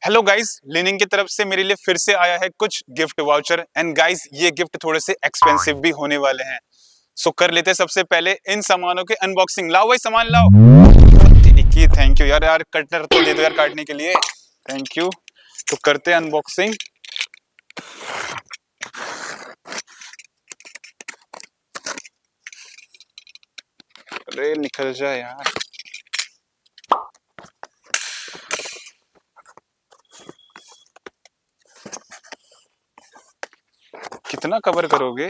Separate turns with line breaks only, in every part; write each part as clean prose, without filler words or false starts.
Hello guys, leaning की तरफ से मेरे लिए फिर से आया है कुछ गिफ्ट वाउचर एंड गाइस ये गिफ्ट थोड़े से एक्सपेंसिव भी होने वाले हैं। सो कर लेते हैं सबसे पहले इन सामानों के अनबॉक्सिंग। लाओ भाई सामान लाओ। ठीक है, थैंक यू यार। यार कटर तो दे दो यार काटने के लिए। Thank you. तो करते हैं अनबॉक्सिंग। अरे निकल जाए यार। कितना कवर करोगे?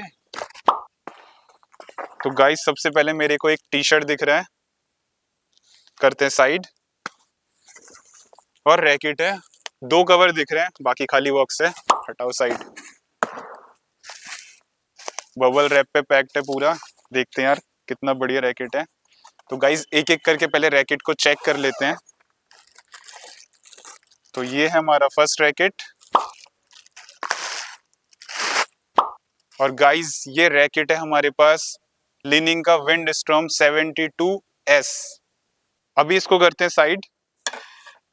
तो गाइस सबसे पहले मेरे को एक टी शर्ट दिख रहा है, करते हैं साइड। और रैकेट है, दो कवर दिख रहे हैं, बाकी खाली बॉक्स है, हटाओ साइड। बबल रैप पे पैक्ड है पूरा। देखते हैं यार कितना बढ़िया रैकेट है। तो गाइस एक एक करके पहले रैकेट को चेक कर लेते हैं। तो ये है हमारा फर्स्ट रैकेट। और गाइस ये रैकेट है हमारे पास लिनिंग का विंडस्टॉर्म 72S। अभी इसको करते हैं साइड।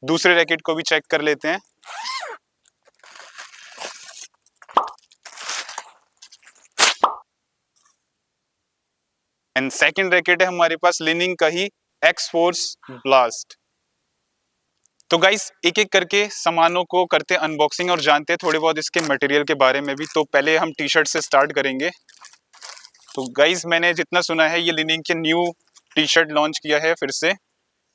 दूसरे रैकेट को भी चेक कर लेते हैं। एंड सेकंड रैकेट है हमारे पास लिनिंग का ही एक्स-फोर्स ब्लास्ट। तो गाइस एक एक करके सामानों को करते हैं अनबॉक्सिंग और जानते हैं थोड़े बहुत इसके मटेरियल के बारे में भी। तो पहले हम टी शर्ट से स्टार्ट करेंगे। तो गाइस मैंने जितना सुना है ये लिनिंग के न्यू टी शर्ट लॉन्च किया है फिर से।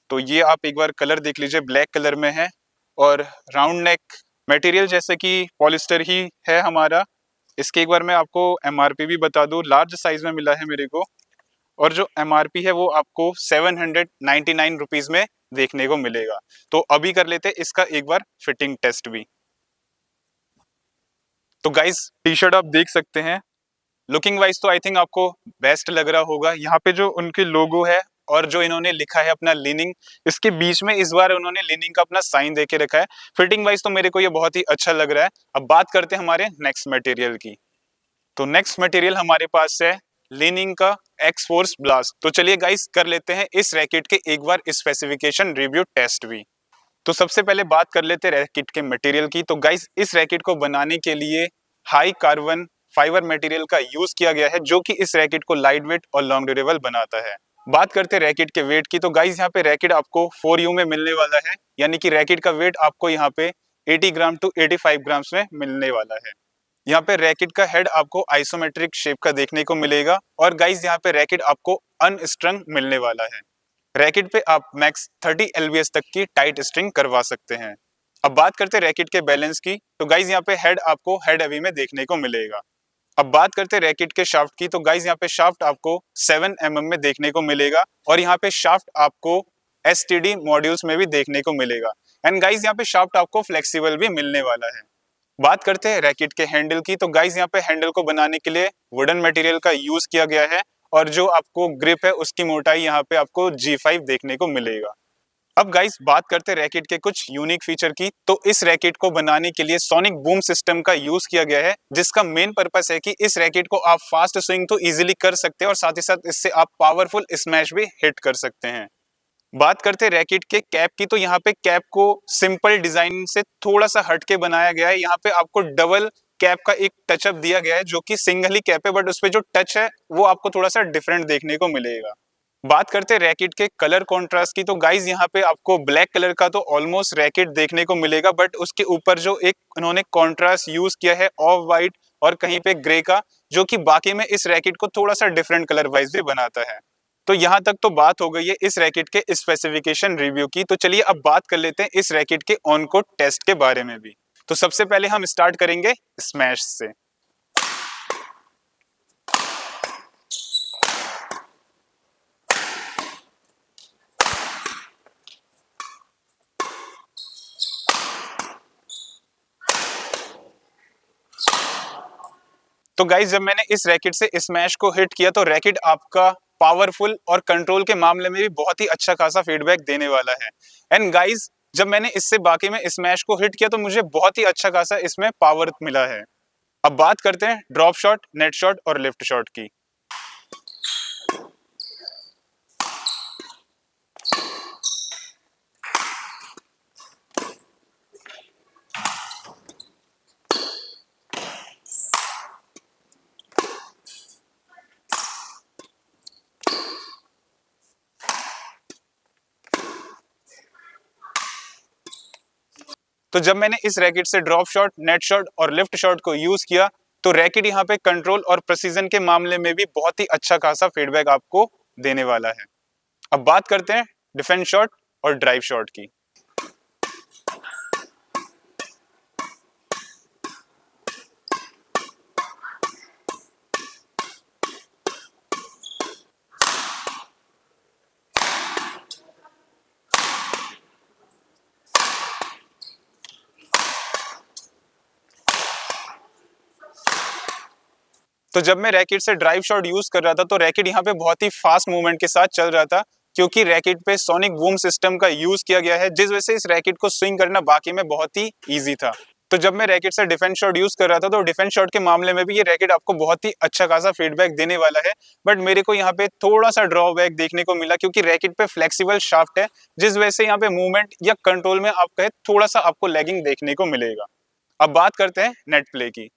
तो ये आप एक बार कलर देख लीजिए, ब्लैक कलर में है और राउंड नेक मटेरियल जैसे कि पॉलिस्टर ही है हमारा। इसके एक बार मैं आपको एमआरपी भी बता दूं, लार्ज साइज में मिला है मेरे को। और जो एमआरपी है वो आपको 799 रुपीज में देखने को मिलेगा। तो अभी कर लेते हैं इसका एक बार फिटिंग टेस्ट भी। तो गाइस टी शर्ट आप देख सकते हैं, लुकिंग वाइज तो आई थिंक आपको बेस्ट लग रहा होगा। यहाँ पे जो उनके लोगो है और जो इन्होंने लिखा है अपना लिनिंग, इसके बीच में इस बार उन्होंने लिनिंग का अपना साइन दे के रखा है। फिटिंग वाइज तो मेरे को ये बहुत ही अच्छा लग रहा है। अब बात करते हैं हमारे नेक्स्ट मटेरियल की। तो नेक्स्ट मटेरियल हमारे पास है लिनिंग का एक्स-फोर्स ब्लास्ट। तो चलिए गाइस कर लेते हैं इस रैकेट के एक बार स्पेसिफिकेशन रिव्यू टेस्ट भी। तो सबसे पहले बात कर लेते हैं रैकेट के मटेरियल की। तो गाइस इस रैकेट को बनाने के लिए हाई कार्बन फाइबर मटेरियल का यूज किया गया है, जो कि इस रैकेट को लाइट वेट और लॉन्ग ड्यूरेबल बनाता है। बात करते हैं रैकेट के वेट की। तो गाइस यहाँ पे रैकेट आपको 4U में मिलने वाला है, यानी कि रैकेट का वेट आपको यहाँ पे 80 ग्राम टू 85 ग्राम्स में मिलने वाला है। यहाँ पे रैकेट का हेड आपको आइसोमेट्रिक शेप का देखने को मिलेगा। और गाइस यहाँ पे रैकेट आपको अनस्ट्रंग मिलने वाला है। रैकेट पे आप मैक्स 30 LBS तक की टाइट स्ट्रिंग करवा सकते हैं। अब बात करते हैं रैकेट के बैलेंस की। तो गाइस यहाँ पे हेड आपको हेड हेवी में देखने को मिलेगा। अब बात करते हैं रैकेट के शाफ्ट की। तो गाइस यहाँ पे शाफ्ट आपको 7 mm में देखने को मिलेगा और यहाँ पे शाफ्ट आपको STD मॉड्यूल्स में भी देखने को मिलेगा। एंड गाइस यहाँ पे शाफ्ट आपको फ्लेक्सिबल भी मिलने वाला है। बात करते हैं रैकेट के हैंडल की। तो गाइस यहाँ पे हैंडल को बनाने के लिए वुडन मटेरियल का यूज किया गया है और जो आपको ग्रिप है उसकी मोटाई यहाँ पे आपको G5 देखने को मिलेगा। अब गाइस बात करते हैं रैकेट के कुछ यूनिक फीचर की। तो इस रैकेट को बनाने के लिए सोनिक बूम सिस्टम का यूज किया गया है, जिसका मेन पर्पस है कि इस रैकेट को आप फास्ट स्विंग तो इजीली कर सकते हैं और साथ ही साथ इससे आप पावरफुल स्मैश भी हिट कर सकते हैं। बात करते हैं रैकेट के कैप की। तो यहाँ पे कैप को सिंपल डिजाइन से थोड़ा सा हटके बनाया गया है। यहाँ पे आपको डबल कैप का एक टचअप दिया गया है, जो कि सिंगल ही कैप है, बट उसपे जो टच है वो आपको थोड़ा सा डिफरेंट देखने को मिलेगा। बात करते हैं रैकेट के कलर कॉन्ट्रास्ट की। तो गाइज यहाँ पे आपको ब्लैक कलर का तो ऑलमोस्ट रैकेट देखने को मिलेगा, बट उसके ऊपर जो एक उन्होंने कॉन्ट्रास्ट यूज किया है ऑफ वाइट और कहीं पे ग्रे का, जो कि बाकी में इस रैकेट को थोड़ा सा डिफरेंट कलर वाइज भी बनाता है। तो यहाँ तक तो बात हो गई है इस रैकेट के स्पेसिफिकेशन रिव्यू की। तो चलिए अब बात कर लेते हैं इस रैकेट के ऑन कोर्ट टेस्ट के बारे में भी। तो सबसे पहले हम स्टार्ट करेंगे स्मैश से। तो गाइज जब मैंने इस रैकेट से स्मैश को हिट किया तो रैकेट आपका पावरफुल और कंट्रोल के मामले में भी बहुत ही अच्छा खासा फीडबैक देने वाला है। एंड गाइज जब मैंने इससे बाकी में स्मैश को हिट किया तो मुझे बहुत ही अच्छा खासा इसमें पावर मिला है। अब बात करते हैं ड्रॉप शॉट, नेट शॉट और लिफ्ट शॉट की। तो जब मैंने इस रैकेट से ड्रॉप शॉट, नेट शॉट और लिफ्ट शॉट को यूज किया तो रैकेट यहाँ पे कंट्रोल और प्रिसीजन के मामले में भी बहुत ही अच्छा खासा फीडबैक आपको देने वाला है। अब बात करते हैं डिफेंस शॉट और ड्राइव शॉट की। तो जब मैं रैकेट से ड्राइव शॉट यूज कर रहा था तो रैकेट यहाँ पे बहुत ही फास्ट मूवमेंट के साथ चल रहा था, क्योंकि रैकेट पे सोनिक बूम सिस्टम का यूज किया गया है, जिस वजह से इस रैकेट को स्विंग करना बाकी में बहुत ही इजी था। तो जब मैं रैकेट से डिफेंस शॉट यूज कर रहा था तो डिफेंस शॉट के मामले में भी ये रैकेट आपको बहुत ही अच्छा खासा फीडबैक देने वाला है, बट मेरे को यहाँ पे थोड़ा सा ड्रॉबैक देखने को मिला, क्योंकि रैकेट पे फ्लेक्सिबल शाफ्ट है, जिस वजह से यहाँ पे मूवमेंट या कंट्रोल में आप कहे थोड़ा सा आपको लैगिंग देखने को मिलेगा। अब बात करते हैं नेट प्ले की।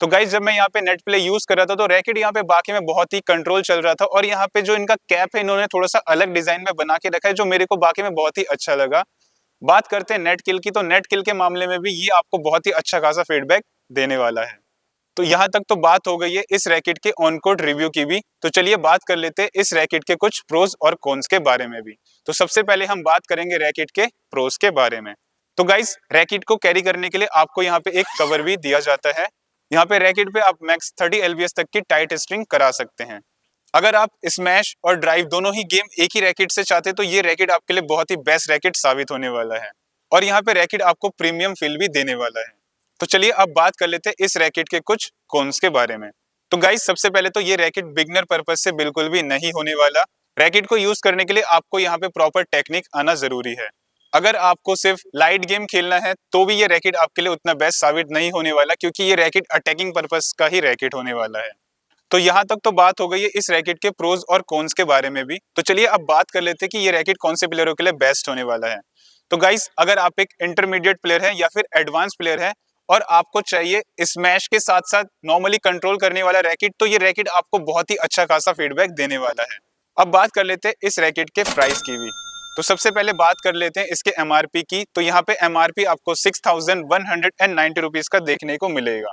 तो गाइज जब मैं यहाँ पे नेट प्ले यूज कर रहा था तो रैकेट यहाँ पे बाकी में बहुत ही कंट्रोल चल रहा था, और यहाँ पे जो इनका कैप है इन्होंने थोड़ा सा अलग डिजाइन में बना के रखा है, जो मेरे को बाकी में बहुत ही अच्छा लगा। बात करते हैं नेट किल की, तो नेट किल के मामले में भी ये आपको बहुत ही अच्छा खासा फीडबैक देने वाला है। तो यहाँ तक तो बात हो गई है इस रैकेट के ऑन कोर्ट रिव्यू की भी, तो चलिए बात कर लेते हैं इस रैकेट के कुछ प्रोज और कॉन्स के बारे में भी। तो सबसे पहले हम बात करेंगे रैकेट के प्रोज के बारे में। तो गाइस रैकेट को कैरी करने के लिए आपको यहाँ पे एक कवर भी दिया जाता है। यहाँ पे रैकेट पे आप मैक्स 30 LBS तक की टाइट स्ट्रिंग करा सकते हैं। अगर आप स्मैश और ड्राइव दोनों ही गेम एक ही रैकेट से चाहते तो ये रैकेट आपके लिए बहुत ही बेस्ट रैकेट साबित होने वाला है, और यहाँ पे रैकेट आपको प्रीमियम फील भी देने वाला है। तो चलिए अब बात कर लेते हैं इस रैकेट के कुछ कॉन्स के बारे में। तो गाइस सबसे पहले तो ये रैकेट बिगनर पर्पज से बिल्कुल भी नहीं होने वाला। रैकेट को यूज करने के लिए आपको यहाँ पे प्रॉपर टेक्निक आना जरूरी है। अगर आपको सिर्फ लाइट गेम खेलना है तो भी ये रैकेट आपके लिए उतना बेस्ट साबित नहीं होने वाला, क्योंकि ये रैकेट अटैकिंग पर्पस का ही रैकेट होने वाला है। तो यहाँ तक तो बात हो गई है इस रैकेट के प्रोज और कॉन्स के बारे में भी। तो चलिए अब बात कर लेते हैं कि ये रैकेट कौन से प्लेयरों के लिए बेस्ट होने वाला है। तो गाइस अगर आप एक इंटरमीडिएट प्लेयर है या फिर एडवांस प्लेयर है और आपको चाहिए स्मैश के साथ साथ नॉर्मली कंट्रोल करने वाला रैकेट, तो ये रैकेट आपको बहुत ही अच्छा खासा फीडबैक देने वाला है। अब बात कर लेते हैं इस रैकेट के प्राइस की भी। तो सबसे पहले बात कर लेते हैं इसके MRP की। तो यहाँ पे MRP आपको 6190 रुपीज का देखने को मिलेगा,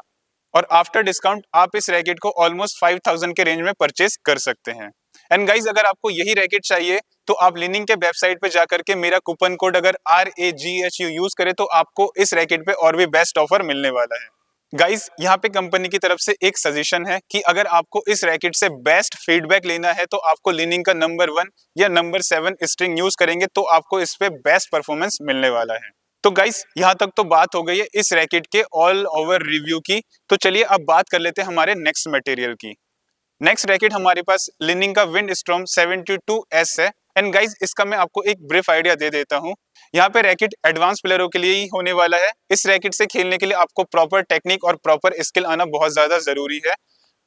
और आफ्टर डिस्काउंट आप इस रैकेट को ऑलमोस्ट 5000 के रेंज में परचेज कर सकते हैं। एंड गाइज अगर आपको यही रैकेट चाहिए तो आप लिनिंग के वेबसाइट पे जाकर के मेरा कूपन कोड अगर RAGHU यूज करें तो आपको इस रैकेट पे और भी बेस्ट ऑफर मिलने वाला है। गाइज यहाँ पे कंपनी की तरफ से एक सजेशन है कि अगर आपको इस रैकेट से बेस्ट फीडबैक लेना है तो आपको लिनिंग का नंबर 1 या नंबर 7 स्ट्रिंग यूज करेंगे तो आपको इस पे बेस्ट परफॉर्मेंस मिलने वाला है। तो गाइस यहाँ तक तो बात हो गई है इस रैकेट के ऑल ओवर रिव्यू की। तो चलिए अब बात कर लेते हैं हमारे नेक्स्ट मटेरियल की। नेक्स्ट रैकेट हमारे पास लिनिंग का विंड स्टॉर्म 72S है। एंड गाइज इसका मैं आपको एक ब्रीफ आइडिया दे देता हूँ। यहाँ पे रैकेट एडवांस प्लेयरों के लिए ही होने वाला है। इस रैकेट से खेलने के लिए आपको प्रॉपर टेक्निक और प्रॉपर स्किल आना बहुत ज्यादा जरूरी है।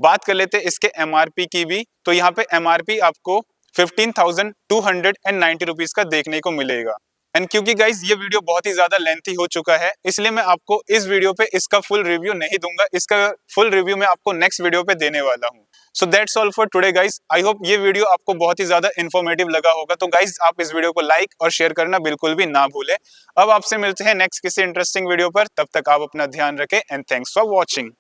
बात कर लेते हैं इसके MRP की भी। तो यहाँ पे MRP आपको 15,290 रुपीज का देखने को मिलेगा। एंड क्योंकि गाइज ये वीडियो बहुत ही ज्यादा लेंथी हो चुका है, इसलिए मैं आपको इस वीडियो पे इसका फुल रिव्यू नहीं दूंगा। इसका फुल रिव्यू मैं आपको नेक्स्ट वीडियो पे देने वाला हूँ। So that's all for today guys. I hope ये वीडियो आपको बहुत ही ज्यादा इन्फॉर्मेटिव लगा होगा। तो गाइज आप इस वीडियो को लाइक और शेयर करना बिल्कुल भी ना भूलें। अब आपसे मिलते हैं नेक्स्ट किसी इंटरेस्टिंग वीडियो पर, तब तक आप अपना ध्यान रखें एंड थैंक्स फॉर वॉचिंग।